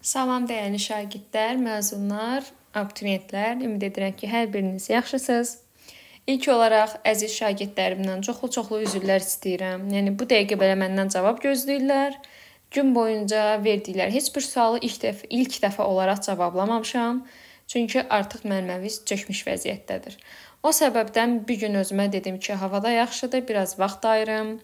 Salam dəyərli şagirdlər, məzunlar, abituriyentlər. Ümid edirəm ki, hər biriniz yaxşısınız. İlk olaraq əziz şagirdlərimdən çoxlu üzrlər istəyirəm. Yəni bu dəqiqə belə məndən cavab gözləyirlər. Gün boyunca verdikləri heç bir sualı ilk dəfə olaraq cavablamamışam. Çünki artıq mənəviz çökmüş vəziyyətdədir. O səbəbdən bir gün özümə dedim ki, havada yaxşıdır, biraz vaxt ayırım.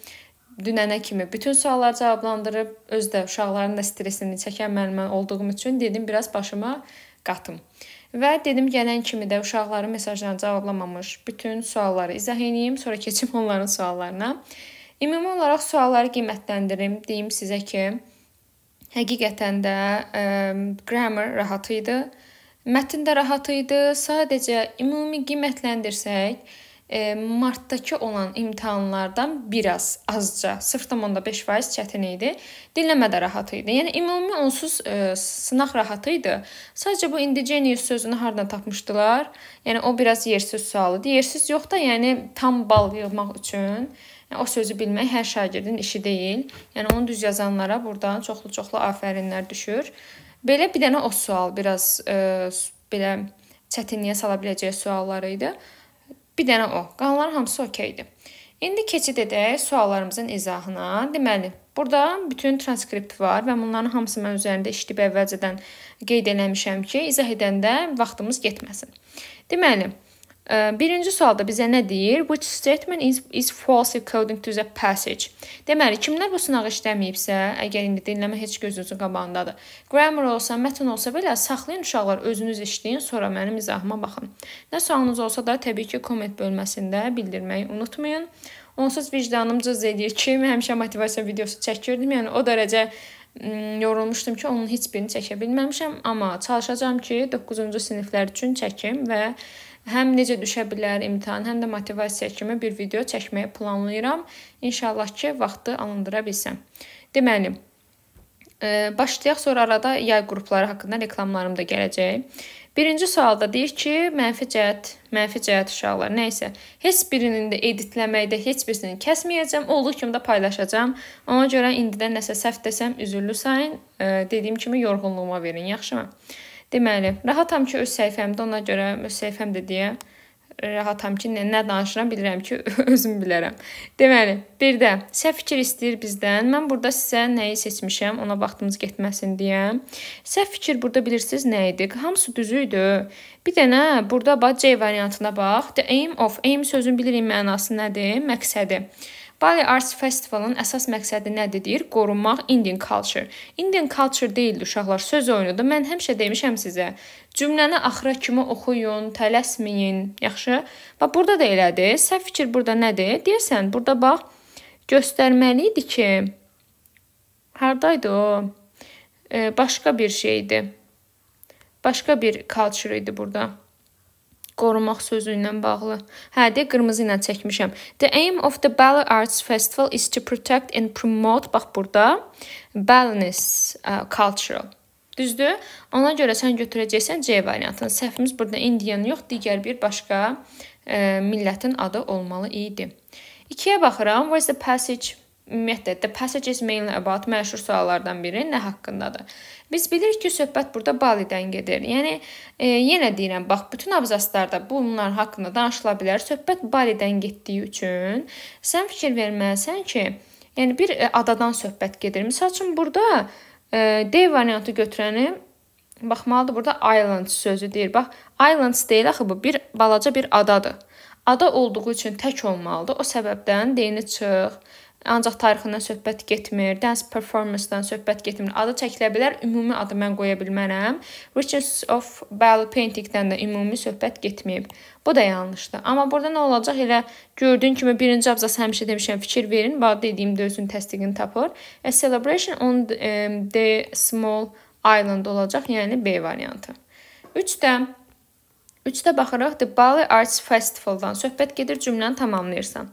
Dünənə kimi bütün sualları cavablandırıb, özdə uşaqların da stresini çəkən mən olduğum üçün dedim biraz başıma qatım. Və dedim gələn kimi də uşaqların mesajlarını cavablamamış bütün sualları izah edeyim, sonra keçim onların suallarına. Ümumi olaraq sualları qiymətləndirim. Deyim sizə ki, həqiqətən də grammar rahat idi. Mətn də rahat idi. Sadəcə ümumi qiymətləndirsək, martdakı olan imtahanlardan biraz azca 0,5% çətin idi. Dinləmə də rahat idi. Yəni ümumi onsuz sınaq rahat idi. Sadəcə bu indigenous sözünü hardan tapmışdılar? Yəni o biraz yersiz sualıdır. Yersiz yox da, yəni tam bal yığmaq üçün o sözü bilmək hər şagirdin işi deyil. Yəni onu düz yazanlara buradan çoxlu afərinlər düşür. Belə bir dənə o sual biraz belə çətinliyə sala biləcəyi suallar idi. Bir dənə o. Qalanların hamısı okeydir. İndi keçid edək suallarımızın izahına. Deməli, burada bütün transkript var və bunların hamısı mən üzərində işləyib əvvəlcədən qeyd eləmişəm ki, izah edəndə vaxtımız getməsin. Deməli, birinci sualda bizə nə deyir? Which statement is false according to the passage? Deməli, kimlər bu sınağı işləməyibsə, əgər indi dinləmə heç gözünüzün qabağındadır. Grammar olsa, mətn olsa belə saxlayın uşaqlar, özünüz işləyin, sonra mənim izahıma baxın. Nə sualınız olsa da təbii ki, komment bölməsində bildirməyi unutmayın. Onsuz vicdanım cız edir ki, mən həmişə motivasiya videosu çəkirdim. Yəni o dərəcə yorulmuşdum ki, onun heç birini çəkə bilməmişəm. Amma çalışacağam ki, 9-cu siniflər üçün çəkim və həm necə düşə bilər imtahan, həm də motivasiya kimi bir video çəkməyi planlayıram. İnşallah ki, vaxtı alındıra bilsəm. Deməli, başlayaq, sonra arada yay qrupları haqqında reklamlarım da gələcək. Birinci sualda deyir ki, mənfi cəhət uşaqlar, nəysə, heç birinin də editləməkdə heç birisini kəsməyəcəm, olduğu kimi də paylaşacağam. Ona görə indidən nəsə səhv desəm, üzürlü sayın, dediyim kimi yorğunluğuma verin, yaxşı mı? Deməli, rahatam ki, öz səhifəmdə, ona görə öz səhifəmdə deyə rahatam ki, nə danışıram, bilirəm ki, özüm bilərəm. Deməli, bir də səhv fikir istəyir bizdən. Mən burada sizə nəyi seçmişəm, ona vaxtımız getməsin deyə. Səhv fikir burada bilirsiniz nə idi? Hamısı düzü idi. Bir dənə burada bax, C variantına bax. The aim of, aim sözün bilirik mənası nədir? Məqsədi. Bali Arts Festivalın əsas məqsədi nədir deyir? Qorunmaq Indian culture. Indian culture deyildi uşaqlar, söz oyunudur. Mən həmişə demişəm sizə, cümləni axıra kimi oxuyun, tələsməyin, yaxşı? Bax, burada da elədir. Səhv fikir burada nədir? Deyəsən, burada bax, göstərməli idi ki, haradaydı o? Başqa bir şeydir. Başqa bir culture idi burada. Qorumaq sözü ilə bağlı. Hə, qırmızı ilə çəkmişəm. The aim of the Bali Arts Festival is to protect and promote, bax burada, Balinese cultural. Düzdür? Ona görə sən götürəcəksən C variantını. Səhvimiz burada Indian yox, digər bir başqa millətin adı olmalı idi. 2-yə baxıram. What is the passage? Ümumiyyətlə, the passage is mainly about məşhur suallardan biri nə haqqındadır? Biz bilirik ki, söhbət burada Balidən gedir. Yəni, yenə deyirəm, bax, bütün abzaslarda bunlar haqqında danışıla bilər. Söhbət Balidən getdiyi üçün sən fikir verməlisən ki, yəni bir adadan söhbət gedir. Misal üçün, burada D variantı götürəni baxmalıdır. Burada island sözü deyir. Bax, islands deyil, axı bu balaca bir adadır. Ada olduğu üçün tək olmalıdır. O səbəbdən D-ni çıx. Ancaq tarixindən söhbət getmir, dance performance-dan söhbət getmir. Adı çəkilə bilər, ümumi adı mən qoya bilmərəm. Riches of Bali Painting-dən də ümumi söhbət getməyib. Bu da yanlışdır. Amma burada nə olacaq? Elə gördüyün kimi birinci abzası həmişə demişəm, fikir verin. Bax, dediyimdə özünün təsdiqini tapır. A celebration on the small island olacaq, yəni B variantı. 3də baxırıq, the Bali Arts Festival-dan söhbət gedir, cümləni tamamlayırsan.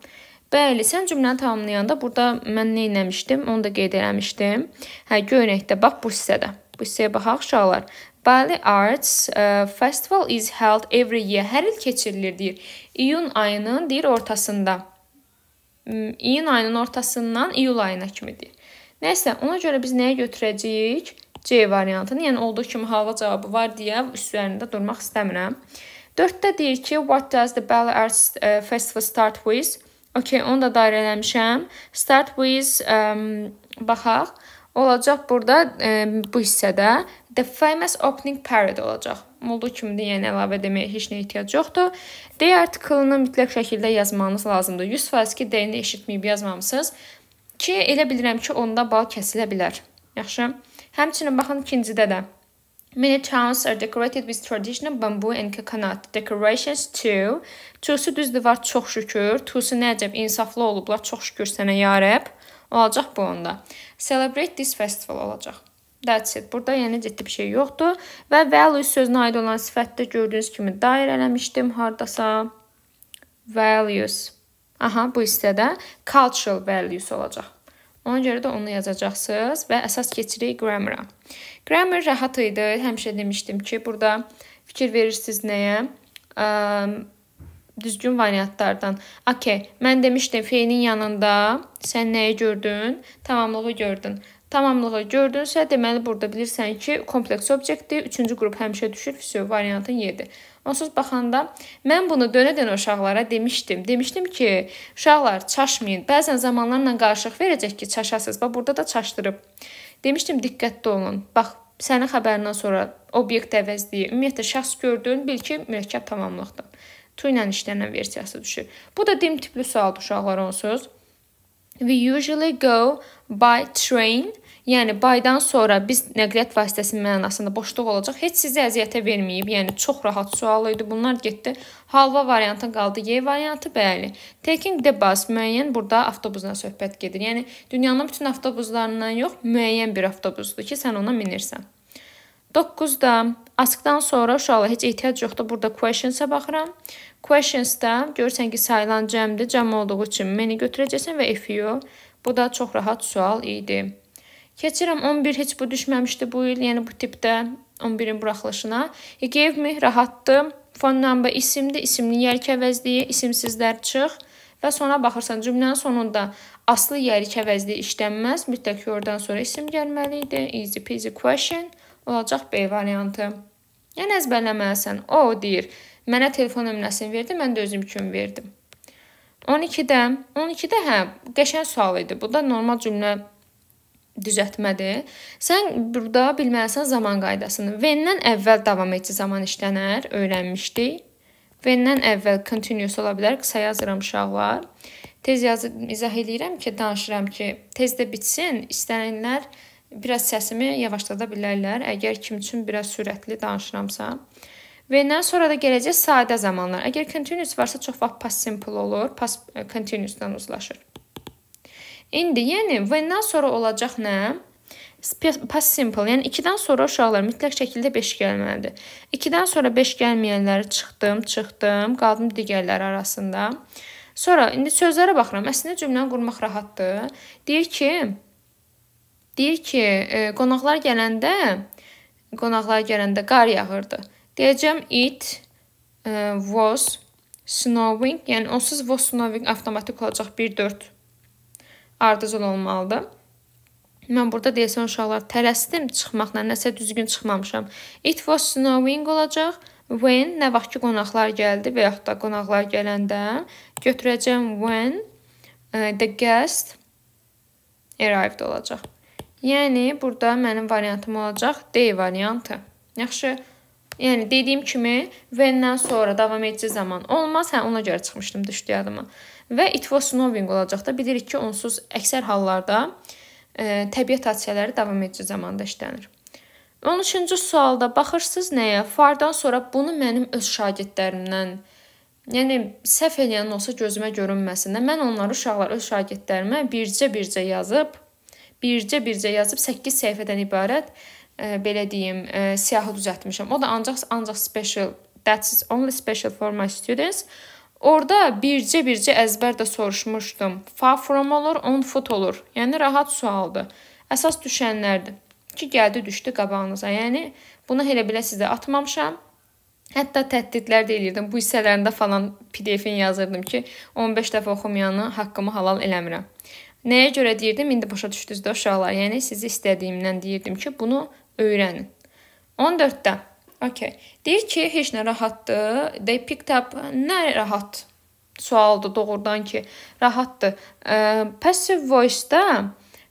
Bəli, sən cümləni tamamlayanda burada mən nə etmişdim, onu da qeyd eləmişdim. Hə, görünəkdə, bax bu hissədə. Bu hissəyə baxaq uşaqlar. Bali Arts Festival is held every year. Hər il keçirilir deyir. İyun ayının deyir ortasında. İyun ayının ortasından iyul ayına kimi deyir. Nəysə, ona görə biz nəyə götürəcəyik? C variantını. Yəni olduğu kimi halva cavabı var deyə üstlərində durmaq istəmirəm. 4-də deyir ki, what does the Bel Arts Festival start with? Okay, onu da dairə eləmişəm. Start with, baxaq. Olacaq burada bu hissədə the famous opening parade olacaq. Olduğu kimi də yəni əlavə deməyə heç nə ehtiyac yoxdur. D artiklını mütləq şəkildə yazmanız lazımdır. 100% ki, D-ni eşitməyib yazmamısınız ki, elə bilirəm ki, onda bal kəsilə bilər. Yaxşı. Həmçinin baxın ikincidə də. Many towns are decorated with traditional bamboo and coconut decorations too. Tu'su düzdür var çox şükür. Tu'su nəcəb insaflı olublar. Çox şükür sənə ya Rəbb. Olacaq bu onda. Celebrate this festival olacaq. That's it. Burada yəni ciddi bir şey yoxdur. Və values sözünə aid olan sifətdə gördüyünüz kimi dair eləmişdim hardasa. Values. Aha, bu hissədə cultural values olacaq. Ona görə də onu yazacaqsınız və əsas keçirik grammar-a. Grammar rahat idi. Həmişə demişdim ki, burada fikir verirsiniz nəyə? Düzgün variantlardan. Okay, mən demişdim feilin yanında sən nəyi gördün? Tamamlığı gördün. Tamamlığı gördünsə, deməli burada bilirsən ki, kompleks obyektdir. Üçüncü qrup həmişə düşür, füsü variantın yedi. Onsuz baxanda, mən bunu dönə-dönə uşaqlara demişdim. Demişdim ki, uşaqlar çaşmayın. Bəzən zamanlarla qarışıq verəcək ki, çaşasınız. Bax, burada da çaşdırıb. Demişdim, diqqətli olun. Bax, sənin xəbərindən sonra obyekt əvəzliyi, ümumiyyətlə şəxs gördün, bil ki, mürəkkəb tamamlıqdır. Tu ilə işlənən versiyası düşür. Bu da dim tipli sualdır uşaqlar onsuz. We usually go by train. Yəni, bydan sonra biz nəqliyyat vasitəsinin mənasında boşluq olacaq. Heç sizi əziyyətə verməyib. Yəni, çox rahat sual idi. Bunlar getdi. Halva variantı qaldı. Y variantı, bəli. Taking the bus müəyyən burada avtobusdan söhbət gedir. Yəni, dünyanın bütün avtobuslarından yox, müəyyən bir avtobusdur ki, sən ona minirsən. 9-da askdan sonra uşaqlar heç ehtiyac yoxdur. Burada questions-a baxıram. Questions-da görürsən ki, sayılan cəmdir. Cəm olduğu üçün məni götürəcəksən və if you. Bu da çox rahat sual idi. Keçirəm 11, heç bu düşməmişdi bu il, yəni bu tipdə 11-in buraxılışına. He gave me rahatdır. Phone number isimdir, isimli yərik əvəzliyi, isimsizlər çıx. Və sonra baxırsan cümlənin sonunda aslı yərik əvəzliyi işlənməz. Mütləq ki, oradan sonra isim gəlməli idi. Easy peasy question olacaq B variantı. Yəni əzbərləməlisən. O deyir, mənə telefon nömrəsini verdi, mən də özüm üçün verdim. 12-də hə, qəşəng sual idi. Bu da normal cümlə düzəltmədir. Sən burada bilməlisən zaman qaydasını. When-dən əvvəl davam edici zaman işlənər, öyrənmişdik. When-dən əvvəl continuous ola bilər, qısa yazıram uşaqlar. Tez yazıb izah edirəm ki, danışıram ki, tezdə bitsin. İstənənlər biraz səsimi yavaşlada bilərlər, əgər kim üçün biraz sürətli danışıramsa. When-dən sonra da gələcək sadə zamanlar. Əgər continuous varsa çox vaxt past simple olur, past continuousdan uzlaşır. İndi, yəni, when-dən sonra olacaq nə? Past simple, yəni 2-dən sonra uşaqlar mütləq şəkildə 5 gəlməlidir. 2-dən sonra 5 gəlməyənləri çıxdım, qaldım digərləri arasında. Sonra, indi sözlərə baxıram. Əslində cümləni qurmaq rahatdır. Deyir ki, qonaqlar gələndə qar yağırdı. Deyəcəm, it was snowing, yəni onsuz was snowing avtomatik olacaq 1-4 ardıcıl olmalıdır. Mən burada deyəsən uşaqlar tələsdim çıxmaqla, nəsə düzgün çıxmamışam. It was snowing olacaq. When, nə vaxt ki qonaqlar gəldi və yaxud da qonaqlar gələndə götürəcəm when the guest arrived olacaq. Yəni, burada mənim variantım olacaq D variantı. Yaxşı, yəni dediyim kimi when-dən sonra davam edici zaman olmaz. Hə, ona görə çıxmışdım, düşdü yadıma. Və it was snowing olacaq da bilirik ki, onsuz əksər hallarda təbiət hadisələri davam edici zamanda işlənir. 13-cü sualda baxırsınız nəyə? Fardan sonra bunu mənim öz şagirdlərimdən, yəni səhv eləyən olsa gözümə görünməsin də, mən onları uşaqlar öz şagirdlərimə bircə yazıb 8 səhifədən ibarət belə deyim, siyahı düzəltmişəm. O da ancaq special, that's only special for my students. Orada bircə əzbər də soruşmuşdum. Far from olur, on foot olur. Yəni, rahat sualdır. Əsas düşənlərdir. Ki, gəldi, düşdü qabağınıza. Yəni, buna elə bilə sizə atmamışam. Hətta təhdidlər də eləyirdim. Bu hissələrində falan PDF-in yazırdım ki, 15 dəfə oxumayanı haqqımı halal eləmirəm. Nəyə görə deyirdim? İndi başa düşdünüz də uşaqlar. Yəni, sizi istədiyimdən deyirdim ki, bunu öyrənin. 14-də. Okay. Deyir ki, heç nə rahatdır. They picked up. Nə rahat? Sualdır doğrudan ki, rahatdır. Passive voice-da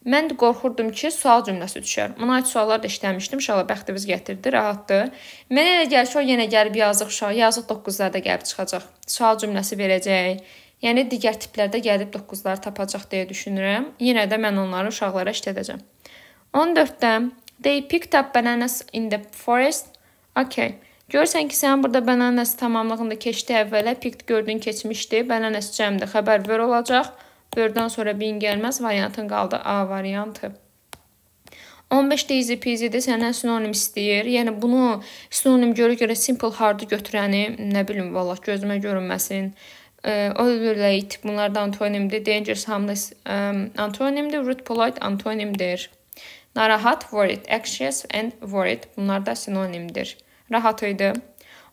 mən də qorxurdum ki, sual cümləsi düşər. Buna aid suallar da işləmişdim. İnşallah bəxtimiz gətirdi, rahatdır. Mənə elə gəlir ki, o yenə gəlib yazıq uşaq, yazıq 9-larda gəlib çıxacaq. Sual cümləsi verəcək. Yəni digər tiplərdə gəlib 9-ları tapacaq deyə düşünürəm. Yenə də mən onları uşaqlara işlədəcəm. 14-də they picked up bananas in the forest. Okay. Görürsən ki, sən burada bananas tamamlığında keçdi əvvələ, picked gördün keçmişdi. Bananas cəmdir, xəbər ver olacaq. Word'dan sonra bin gəlməz, variantın qaldı A variantı. 15 də easy peasy'dir, səndən sinonim istəyir. Yəni bunu sinonim görə simple hard'ı götürəni, nə bilim vallah gözümə görünməsin. Overlate bunlardan antonimdir. Dangerous, harmless antonimdir. Rude, polite antonimdir. Narahat, worried, anxious and worried bunlar da sinonimdir. Rahat idi.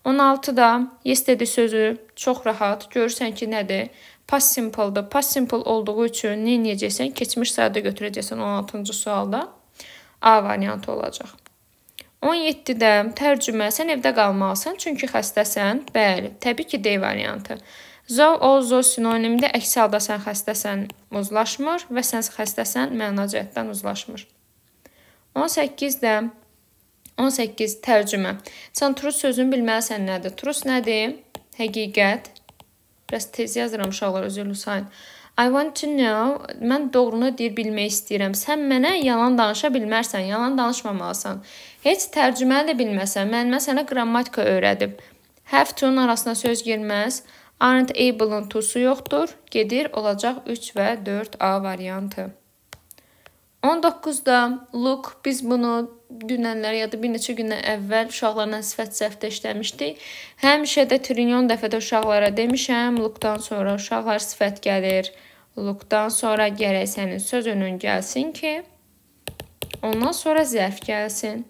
16-da yesterday sözü çox rahat. Görürsən ki, nədir? Past simple'dır. Past simple olduğu üçün nə edəcəksən? Keçmiş sayda götürəcəksən 16-cı sualda. A variantı olacaq. 17-də tərcümə. Sən evdə qalmalısan çünki xəstəsən. Bəli, təbii ki, D variantı. Zo sinonimdə, əks halda sən xəstəsən uzlaşmır və sən xəstəsən məna cəhətdən uzlaşmır. 18-də 18 tərcümə. Sən truth sözünü bilməlisən nədir? Truth nədir? Həqiqət. Biraz tez yazıram uşaqlar, özürlü sayın. I want to know. Mən doğrunu deyir, bilmək istəyirəm. Sən mənə yalan danışa bilmərsən, yalan danışmamalısan. Heç tərcüməni də bilməsən. Mən sənə qrammatika öyrədib. Have to-nun arasına söz girməz. Aren't able-ın to-su yoxdur. Gedir, olacaq 3 və 4A variantı. 19-da look, biz bunu dünənlər ya da bir neçə gündən əvvəl uşaqlarla sifət səhvdə işləmişdik. Həmişə də trilyon dəfə də uşaqlara demişəm, lookdan sonra uşaqlar sifət gəlir. Lookdan sonra gərək sənin söz önün gəlsin ki, ondan sonra zərf gəlsin.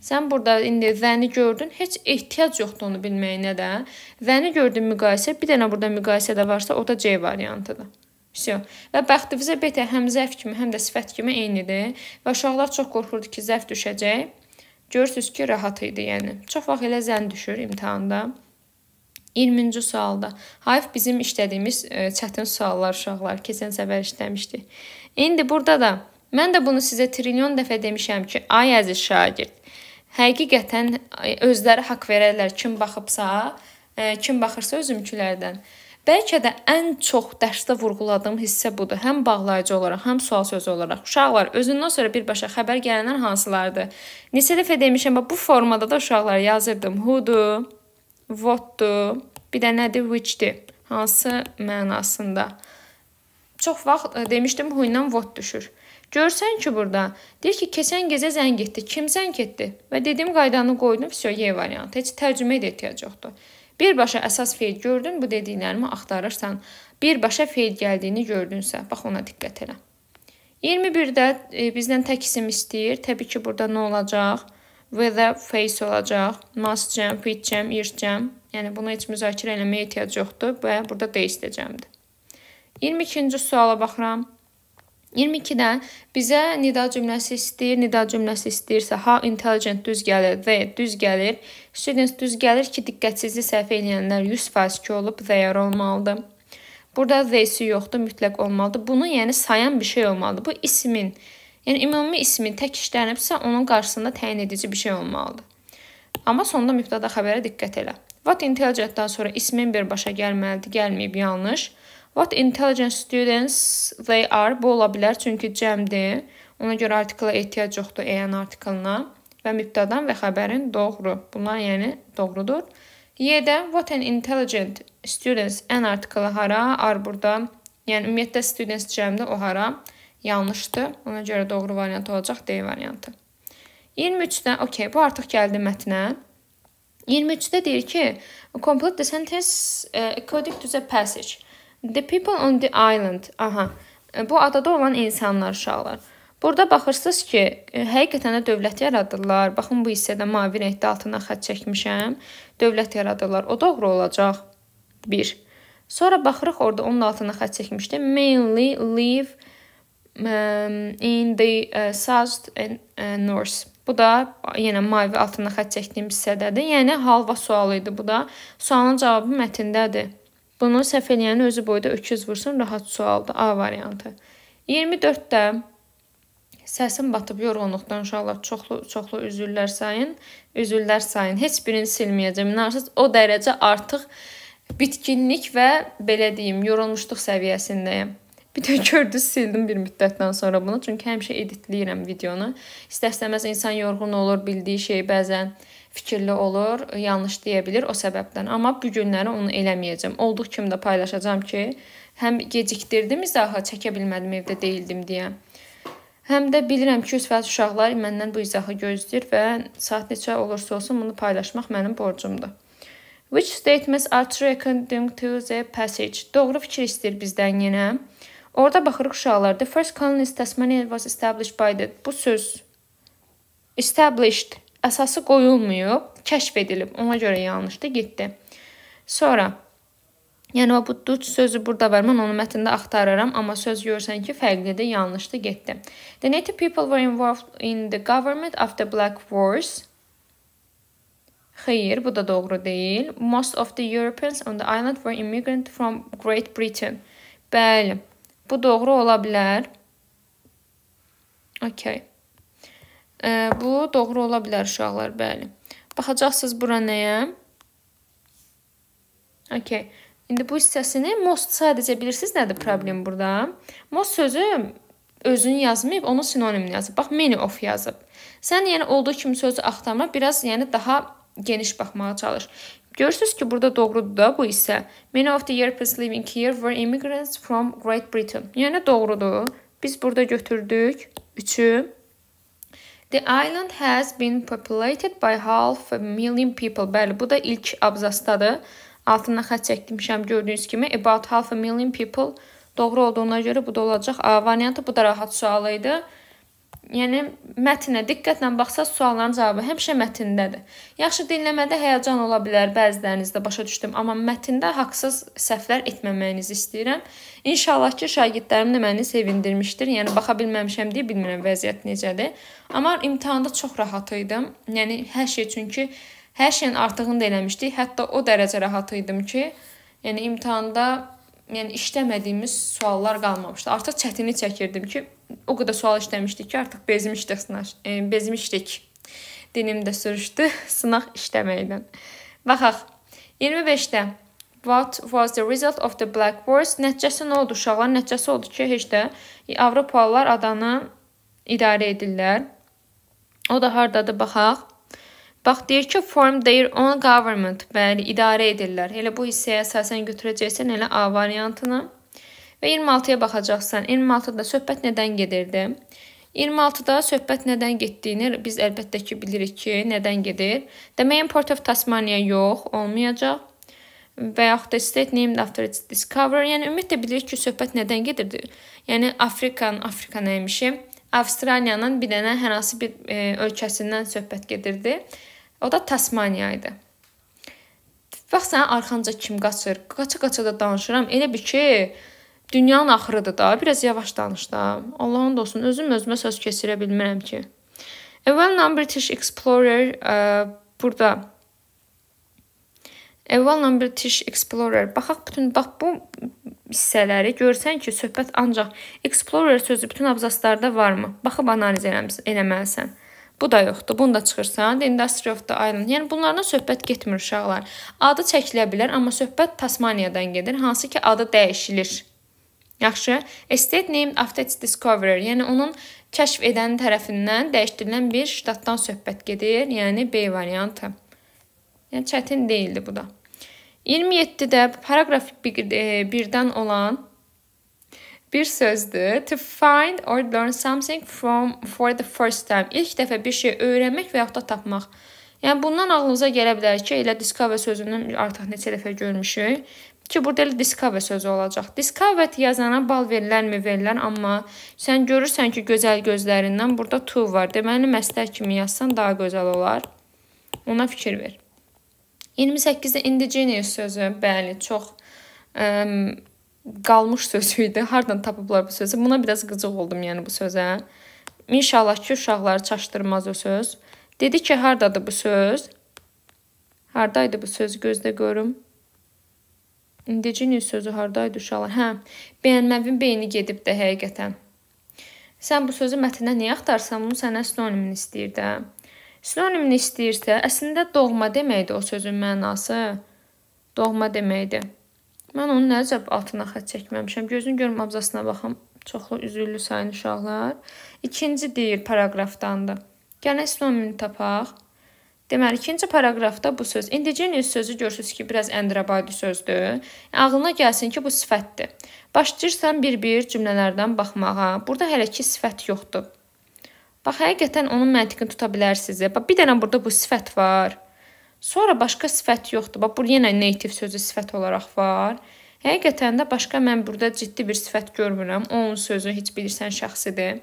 Sən burada indi thəni gördün, heç ehtiyac yoxdur onu bilməyinə də. Thəni gördün müqayisə, bir dənə burada müqayisə də varsa, o da C variantıdır. Və bəxtivizə betə həm zərf kimi, həm də sifət kimi eynidir. Və uşaqlar çox qorxurdu ki, zərf düşəcək. Görürsünüz ki, rahat idi, yəni. Çox vaxt elə zən düşür imtahanda. 20-ci sualda. Hayf bizim işlədiyimiz çətin suallar uşaqlar. Keçən səfər işləmişdik. İndi burada da, mən də bunu sizə trilyon dəfə demişəm ki, ay əziz şagird, həqiqətən özləri haqq verərlər kim baxıbsa, kim baxırsa özümkülərdən. Bəlkə də ən çox dərsdə vurğuladığım hissə budur. Həm bağlayıcı olaraq, həm sual sözü olaraq. Uşaqlar, özündən sonra birbaşa xəbər gələnlər hansılardır? Neçə dəfə demişəm, bu formada da uşaqlar yazırdım. Who'dur, what'dur, bir də nədir, which'dir. Hansı mənasında. Çox vaxt demişdim, who ilə what düşür. Görsən ki, burada deyir ki, keçən gecə zəng etdi. Kim zəng etdi? Və dediyim qaydanı qoydum, Y variantı. Heç tərcüməyə də ehtiyac yoxdur. Birbaşa əsas feil gördün, bu dediklərimi axtarırsan, birbaşa feil gəldiyini gördünsə, bax ona diqqət elə. 21-də bizdən tək isim istəyir. Təbii ki, burada nə olacaq? Whether, face olacaq. Must cəm, fit cəm, irs cəm. Yəni, buna heç müzakirə eləməyə ehtiyac yoxdur və burada D istəyəcəmdir. 22-ci suala baxıram. 22-də bizə nida cümləsi istəyir. Nida cümləsi istəyirsə, how intelligent düz gəlir, they düz gəlir. Students düz gəlir ki, diqqətsizlik səhv eləyənlər 100% ki olub, their olmalıdır. Burada they'si yoxdur, mütləq olmalıdır. Bunu yəni sayan bir şey olmalıdır. Bu ismin, yəni ümumi ismin tək işlənibsə, onun qarşısında təyin edici bir şey olmalıdır. Amma sonda mübtəda xəbərə diqqət elə. What intelligent-dan sonra ismin birbaşa gəlməlidir, gəlməyib yanlış. What intelligent students they are, bu ola bilər çünki cəmdir. Ona görə artikla ehtiyac yoxdur EN artiklına və mübtədan və xəbərin doğru. Bunlar yəni doğrudur. Y-də what an intelligent students N artiklı hara, are burada. Yəni ümumiyyətlə students cəmdə o hara yanlışdır. Ona görə doğru variant olacaq D variantı. 23-də, okey, bu artıq gəldi mətnə. 23-də deyir ki, complete the sentence according to the passage. The people on the island. Aha. Bu adada olan insanlar, uşaqlar. Burada baxırsınız ki, həqiqətən də dövlət yaradırlar. Baxın, bu hissədə mavi rəngdə altından xətt çəkmişəm. Dövlət yaradırlar. O doğru olacaq. 1. Sonra baxırıq, orada onun altından xətt çəkmişdim. Mainly live in the south and north. Bu da yenə mavi altında xətt çəkdiyim hissədədir. Yəni halva sualı idi bu da. Sualın cavabı mətndədir. Bunu səhv eləyənin özü boyda öküz vursun, rahat sualdır. A variantı. 24-də səsim batıb yorğunluqdan uşaqlar çoxlu üzürlər sayın. Üzürlər sayın. Heç birini silməyəcəm. İnanırsınız, o dərəcə artıq bitkinlik və belə deyim, yorulmuşluq səviyyəsindəyəm. Bir də gördünüz, sildim bir müddətdən sonra bunu. Çünki həmişə editləyirəm videonu. İstər-istəməz insan yorğun olur, bildiyi şey bəzən fikirli olur, yanlış deyə bilir o səbəbdən. Amma bu günləri onu eləməyəcəm. Olduğu kimi də paylaşacağam ki, həm gecikdirdim izaha, çəkə bilmədim evdə değildim deyə. Həm də bilirəm ki, 100% uşaqlar məndən bu izahı gözləyir və saat neçə olursa olsun bunu paylaşmaq mənim borcumdur. Which statements are true according to the passage? Doğru fikir istəyir bizdən yenə. Orada baxırıq uşaqlar. The first colony in Tasmania was established by the... Bu söz established. Əsası qoyulmayıb, kəşf edilib. Ona görə yanlışdır, getdi. Sonra, yəni bu duc sözü burada var. Mən onu mətndə axtarıram, amma söz görürsən ki, fərqlidir, yanlışdır, getdi. The native people were involved in the government of the Black Wars. Xeyr, bu da doğru deyil. Most of the Europeans on the island were immigrant from Great Britain. Bəli, bu doğru ola bilər. Okay. Bu doğru ola bilər uşaqlar, bəli. Baxacaqsınız bura nəyə? Okay. İndi bu hissəsini most sadəcə bilirsiniz nədir problem burada? Most sözü özünü yazmayıb, onun sinonimini yazıb. Bax, many of yazıb. Sən yəni olduğu kimi sözü axtarma, biraz yəni daha geniş baxmağa çalış. Görürsünüz ki, burada doğrudur da bu hissə. Many of the Europeans living here were immigrants from Great Britain. Yəni doğrudur. Biz burada götürdük 3-ü. The island has been populated by 500,000 people. Bəli, bu da ilk abzasdadır. Altından xətt çəkmişəm gördüyünüz kimi. About 500,000 people doğru olduğuna görə bu da olacaq A variantı. Bu da rahat sual idi. Yəni, mətnə diqqətlə baxsaq, sualların cavabı həmişə mətndədir. Yaxşı, dinləmədə həyəcan ola bilər, bəzilərinizdə başa düşdüm. Amma mətndə haqsız səhvlər etməməyinizi istəyirəm. İnşallah ki, şagirdlərim də məni sevindirmişdir. Yəni, baxa bilməmişəm deyə bilmirəm vəziyyət necədir. Amma imtahanda çox rahat idim. Yəni, hər şey çünki hər şeyin artığını da eləmişdik. Hətta o dərəcə rahat idim ki, yəni imtahanda işləmədiyimiz suallar qalmamışdı. Artıq çətinlik çəkirdim ki, o qədər sual işləmişdik ki, artıq bezmişdik. Dinim də sürüşdü sınaq işləməkdən. Baxaq, 25-də What was the result of the Black Wars? Nəticəsi nə oldu uşaqlar? Nəticəsi oldu ki, heç də Avropalılar adanı idarə edirlər. O da hardadır, baxaq. Bax, deyir ki, form their own government. Bəli, idarə edirlər. Elə bu hissəyə əsasən götürəcəksən elə A variantını. Və 26-ya baxacaqsan. 26-da söhbət nədən gedirdi? 26-da söhbət nədən getdiyini biz əlbəttə ki, bilirik ki, nədən gedir. The main port of Tasmania yox, olmayacaq. Və yaxud da state named after its discoverer. Yəni, ümumiyyətlə bilirik ki, söhbət nədən gedirdi? Yəni, Afrika nəymişim? Avstraliyanın bir dənə hər hansı bir ölkəsindən söhbət gedirdi. O da Tasmaniya idi. Bax, sənə arxanca kim qaçır? Qaça-qaça da danışıram. Elə bir ki, dünyanın axırıdır da. Biraz yavaş danış da. Allah'ın olsun, özümə söz keçirə bilmirəm ki. A well-known British explorer burada. A well-known British explorer. Baxaq, bax bu hissələri görsən ki, söhbət ancaq explorer sözü bütün abzaslarda varmı? Baxıb analiz eləməlisən. Bu da yoxdur. Bunu da çıxırsan. The Industry of the Island. Yəni, bunlardan söhbət getmir uşaqlar. Adı çəkilə bilər, amma söhbət Tasmaniyadan gedir. Hansı ki, adı dəyişilir. Yaxşı. A state named after its discoverer. Yəni, onun kəşf edən tərəfindən dəyişdirilən bir ştatdan söhbət gedir. Yəni, B variantı. Yəni, çətin deyildi bu da. 27-də paragraf 1-dən olan bir sözdür. To find or learn something for the first time. İlk dəfə bir şey öyrənmək və yaxud da tapmaq. Yəni, bundan ağlınıza gələ bilər ki, elə discover sözünü artıq neçə dəfə görmüşük. Ki, burada elə discover sözü olacaq. Discover yazana bal verilərmi verilər, amma sən görürsən ki, gözəl gözlərindən burada to var. Deməli, məsdər kimi yazsan daha gözəl olar. Ona fikir ver. 28-də indigenous sözü, bəli, çox qalmış sözü idi. Hardan tapıblar bu sözü? Buna biraz qıcıq oldum, yəni bu sözə. İnşallah ki, uşaqları çaşdırmaz o söz. Dedi ki, hardadır bu söz? Hardaydı bu söz? Gözdə görüm. Indigenous sözü hardaydı uşaqlar? Hə, bəyənməvin beyni gedib də həqiqətən. Sən bu sözü mətndə niyə axtarsan? Bunu sənə sinonimini istəyir də. Sinonimini istəyirsə, əslində doğma deməkdir o sözün mənası. Doğma deməkdir. Mən onun nəcəb altına xət çəkməmişəm. Gözün görüm abzasına baxım. Çoxlu üzüllü sayın uşaqlar. İkinci deyir paraqrafdandır. Gəlin sinonimini tapaq. Deməli, ikinci paraqrafda bu söz. Indigenous sözü görürsünüz ki, biraz əndirabadi sözdür. Ağlına gəlsin ki, bu sifətdir. Başlayırsan bir-bir cümlələrdən baxmağa. Burada hələ ki, sifət yoxdur. Bax, həqiqətən onun məntiqini tuta bilərsiniz. Bax, bir dənə burada bu sifət var. Sonra başqa sifət yoxdur. Bax, burada yenə native sözü sifət olaraq var. Həqiqətən də başqa mən burada ciddi bir sifət görmürəm. Onun sözü heç bilirsən şəxsidir.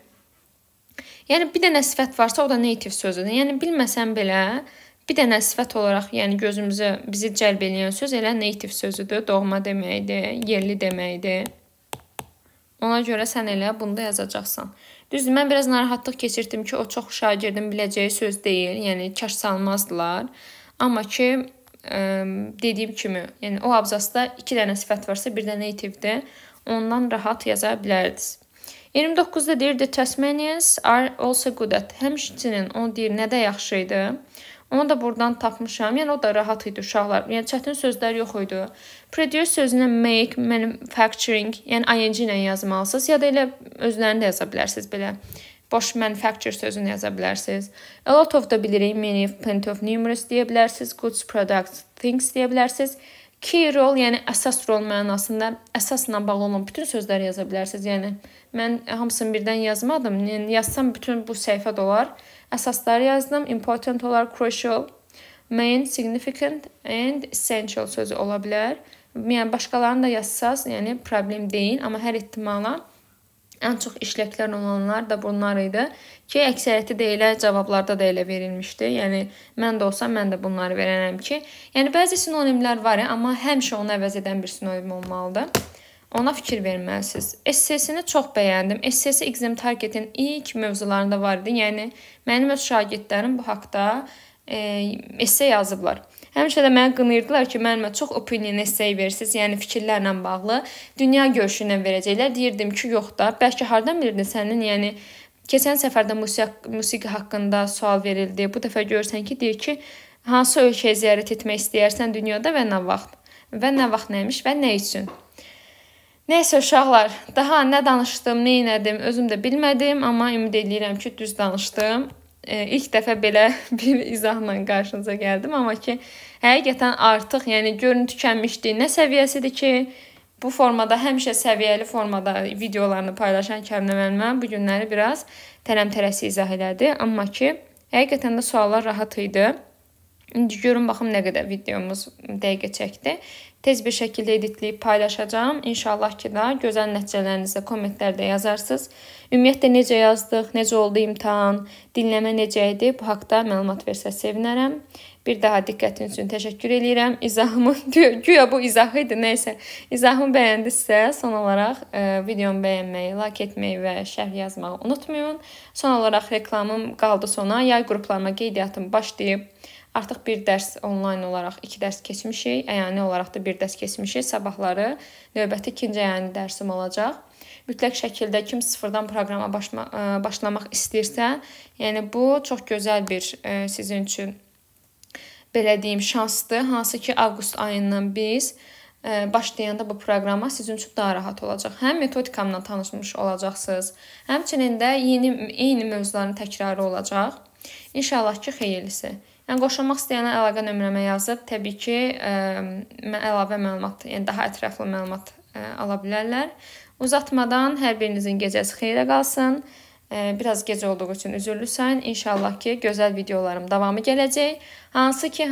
Yəni, bir dənə sifət varsa, o da native sözüdür. Yəni, bilməsən belə, bir dənə sifət olaraq, yəni bizi cəlb edən söz elə native sözüdür. Doğma deməkdir, yerli deməkdir. Ona görə sən elə bunda yazacaqsan. Düzdür, mən biraz narahatlıq keçirdim ki, o çox şagirdin biləcəyi söz deyil. Yəni, kaş salmazdılar. Amma ki, dediyim kimi, yəni o abzasda 2 dənə sifət varsa, bir də nativedir. Ondan rahat yaza bilərdiniz. 29-da deyir, the Tasmanians are also good at. Həmçinin o deyir, nə də yaxşı idi. Onu da buradan tapmışam. Yəni, o da rahat idi uşaqlar. Yəni, çətin sözlər yox idi. Produce sözünə make, manufacturing, yəni ing ilə yazmalısınız. Ya da elə özlərini də yaza bilərsiniz belə. Boş manufacture sözünü yaza bilərsiniz. A lot of da bilirik, many, plenty of, numerous deyə bilərsiniz. Goods, products, things deyə bilərsiniz. Key role, yəni əsas rol mənasında əsasla bağlı olan bütün sözləri yaza bilərsiniz. Yəni, mən hamısını birdən yazmadım. Yəni, yazsam bütün bu səhifə dolar. Əsasları yazdım. Important olar, crucial, main, significant and essential sözü ola bilər. Yəni, başqalarını da yazsaz, yəni problem deyil. Amma hər ehtimala ən çox işləklər olanlar da bunlar idi ki, əksəriyyəti də elə cavablarda da elə verilmişdi. Yəni, mən də olsam, mən də bunları verənəm ki, yəni bəzi sinonimlər var, amma həmişə onu əvəz edən bir sinonim olmalıdır. Ona fikir verməlisiniz. Essesini çox bəyəndim. Essesi Exam Target'in ilk mövzularında var idi. Yəni, mənim öz şagirdlərim bu haqda esse yazıblar. Həmişə də mənə qınayırdılar ki, mənimə çox opinion essay verirsiniz, yəni fikirlərlə bağlı. Dünya görüşü ilə verəcəklər. Deyirdim ki, yox da, bəlkə hardan bilirdin sənin, yəni keçən səfərdə musiqi haqqında sual verildi. Bu dəfə görürsən ki, deyir ki, hansı ölkəyə ziyarət etmək istəyərsən dünyada və nə vaxt? Və nə vaxt nəymiş və nə üçün? Nəysə uşaqlar, daha nə danışdım, nə elədim, özüm də bilmədim, amma ümid edirəm ki, düz danışdım. İlk dəfə belə bir izahla qarşınıza gəldim, amma ki, həqiqətən artıq, yəni görün tükənmişdi. Nə səviyyəsidir ki, bu formada, həmişə səviyyəli formada videolarını paylaşan Kərimə müəllimə bu günləri biraz tələm-tələsi izah elədi. Amma ki, həqiqətən də suallar rahat idi. İndi görün, baxım nə qədər videomuz dəqiqə çəkdi. Tez bir şəkildə editləyib paylaşacağım. İnşallah ki da gözəl nəticələrinizdə kommentlərdə yazarsınız. Ümumiyyətlə necə yazdıq, necə oldu imtahan, dinləmə necə idi, bu haqda məlumat versəz sevinərəm. Bir daha diqqətiniz üçün təşəkkür edirəm. İzahımı, güya bu izah idi, neysə. İzahımı bəyəndinizsə, son olaraq videomu bəyənməyi, like etməyi və şərh yazmağı unutmayın. Son olaraq reklamım qaldı sona. Yay qruplarına qeydiyyatım başlayıb. Artıq bir dərs onlayn olaraq 2 dərs keçmişik. Əyani olaraq da bir dərs keçmişik. Sabahları növbəti 2-ci əyani dərsim olacaq. Mütləq şəkildə kim sıfırdan proqrama başlamaq istəyirsə, yəni bu çox gözəl bir sizin üçün belə deyim şansdır. Hansı ki, avqust ayından biz başlayanda bu proqrama sizin üçün daha rahat olacaq. Həm metodikamla tanışmış olacaqsınız, həmçinin də eyni mövzuların təkrarı olacaq. İnşallah ki, xeyirlisi. Yəni, qoşulmaq istəyənə əlaqə nömrəmə yazıb, təbii ki, əlavə məlumat, yəni daha ətraflı məlumat ala bilərlər. Uzatmadan hər birinizin gecəsi xeyrə qalsın. Biraz gecə olduğu üçün üzürlü sayın. İnşallah ki, gözəl videolarım davamı gələcək. Hansı ki,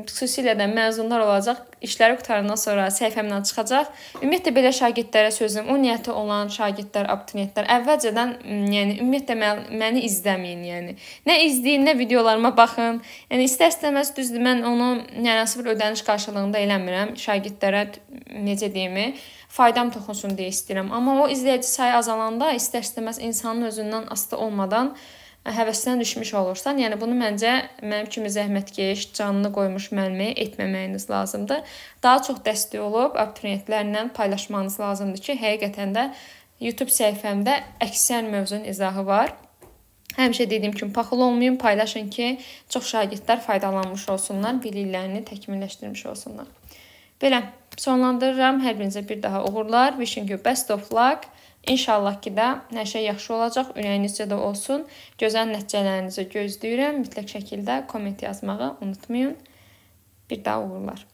xüsusilə də məzunlar olacaq. İşləri qutarandan sonra səhifəmdən çıxacaq. Ümumiyyətlə, belə şagirdlərə sözüm, o niyyəti olan şagirdlər, abituriyentlər əvvəlcədən, yəni, ümumiyyətlə, məni izləməyin, yəni. Nə izləyin, nə videolarıma baxın. Yəni, istər-istəməz düzdür, mən onu, yəni, sıfır ödəniş qarşılığında eləmirəm şagirdlərə, necə deyimi. faydam toxunsun deyə istəyirəm. Amma o izləyici sayı azalanda istər-istəməz insanın özündən asılı olmadan həvəsdən düşmüş olursan. Yəni bunu məncə mənim kimi zəhmətkeş, canını qoymuş müəlliməyə etməməyiniz lazımdır. Daha çox dəstək olub abituriyentlərlə paylaşmanız lazımdır ki, həqiqətən də YouTube səhifəmdə əksər mövzunun izahı var. Həmişə dediyim kimi paxıl olmayın, paylaşın ki, çox şagirdlər faydalanmış olsunlar, biliklərini təkmilləşdirmiş olsunlar. Belə, sonlandırıram. Hər birinizə bir daha uğurlar. Wishing you best of luck. İnşallah ki də hər şey yaxşı olacaq, ürəyinizcə də olsun. Gözəl nəticələrinizi gözləyirəm. Mütləq şəkildə komment yazmağı unutmayın. Bir daha uğurlar.